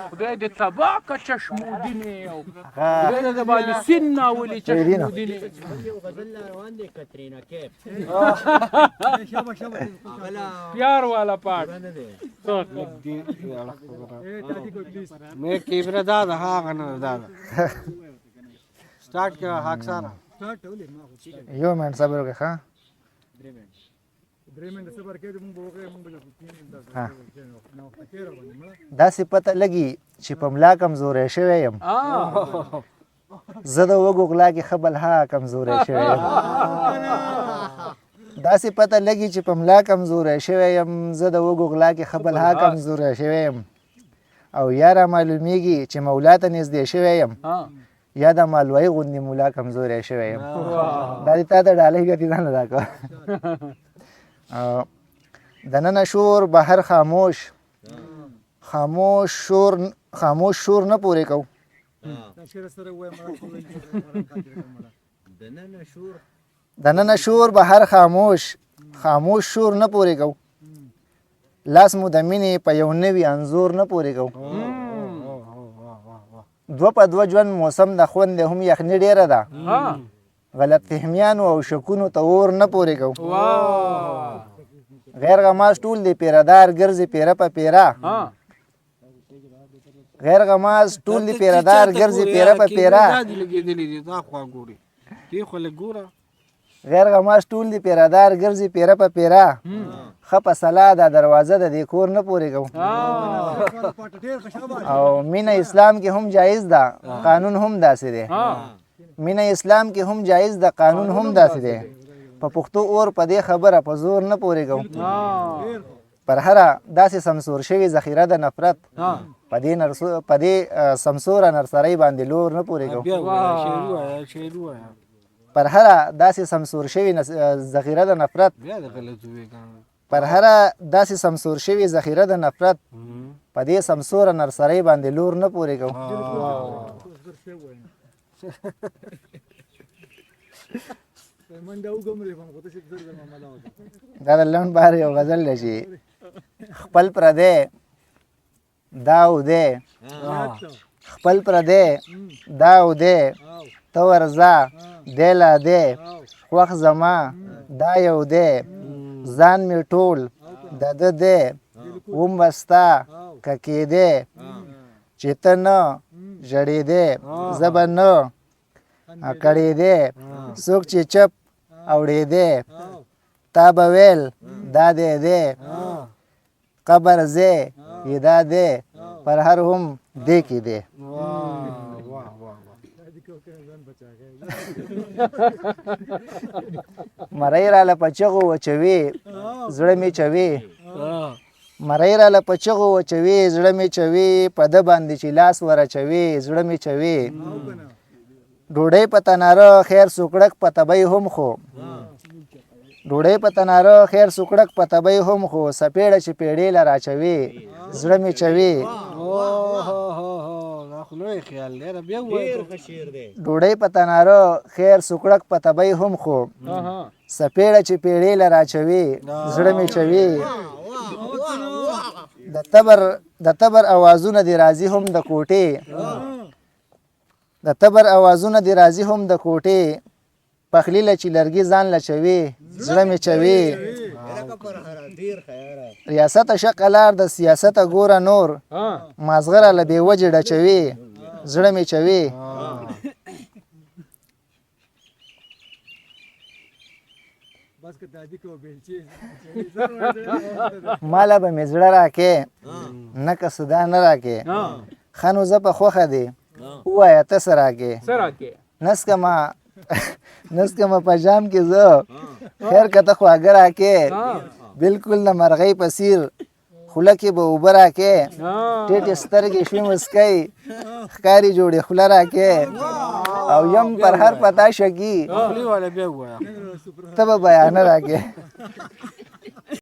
خدای دې تباه که چشمودینې او خدای دې د باندې سین ناولي چشمودینې پیار والا پاٹ میں کیمرہ دادا ہاں غنا دادا سٹارٹ کړه حق سره یو منټ صبر وکړه ښه داسې پته لګي چې په ملا کمزوری شوی یم زه د وږو غلا کې ښه بلها کمزوری شوی یم داسې پته لګي چې په ملا کمزوری شوی یم زه د وږو غلا کې ښه بلها کمزوری شوی یم او یا را معلومیږي چې مولا ته نږدې شوی یم یا د مالوی غوندې مولا کمزوری شوی یم دا دې تا ته ډالۍ ګټې ځان ادا کړه دننه شور بهر خاموش شور نه پورې کو دننه شور بهر خاموش شور نه پورې کو لاس مو د مینې په یو نوي انځور نه پورې کو دوه په دوه ژوند موسم د خوند هم یخني ډېره ده غلط فهمیانو او شکونو ته اور نه پورې کو غیر غماز ټول دی پیردار ګرځي پیره په پیره غیر غماز ټول دی پیردار ګرځي پیره په پیره غیر غماز ټول دی پیردار ګرځي پیره په پیره ښه په سلا دا دروازه د دې کور نه پورې کو او مینه اسلام کې هم جایز ده قانون هم داسې دی مینه اسلام کې هم جایز ده قانون هم داسې دی په پښتو اور په دې خبره په زور نه پورې کو پر هره داسې سمسور شوي ذخیره د نفرت په دې سمسوره نرسرۍ باندې لور نه پورې کو پر هره داسې سمسور شوي ذخیره د نفرت پر هره داسې سمسور شوي ذخیره د نفرت په دې سمسوره نرسرۍ باندې لور نه پورې کو دا د لنډ بهر یو غزل دی چې خپل پردی دا و دی خپل پردی دا و دی ته ورځه دی لا دی خوښ زما دا یو دی ځان مې ټول د ده دی وم به ستا که کېدی چې ته نه ژړېدی زه به نه کړېدی څوک چې چپ اوړېدی تا به ویل دا دی قبر ځای یې دا دی پر هر هم دی کې دی مرۍ راله په چغو وچوي زړه مې چوي مرۍ راله په چغو وچوي زړه مې چوي په ده باندې چې لاس ورچوي زړه مې چوي ډوډۍ په تناره خیر سوکړک په تبۍ هم خو ډوډۍ په تناره خیر سوکړک په تبۍ هم خو سپېړه چې پیړې له راچوي زړه مې چوي ډوډۍ په تناره خیر سوکړک په تبۍ هم خو سپېړه چې پیړې له راچوي زړه مې چوي د تبر اوازونه دې راځي هم د کوټې د تبر اوازونه دې راځي هم د کوټې پخلی له چې لرګي ځان لچوي زړه مې چوي ریاست شقلار د سیاست ګوره نور مازغره له بې وجې ډچوي زړه مې چوي ماله به مې زړه راکې نه که سودا نه راکې ښه نو زه په خوښه دی ووایه ته څه راکې نسکمه په جام کې زه خیر که ته خواږه راکې بلکل د مرغۍ په څیر خوله کې به اوبه راکې ټیټې سترګې شوې مسکی ښکاري جوړې خوله راکې او یم پر هر پتا شکي ته به بیانه راکې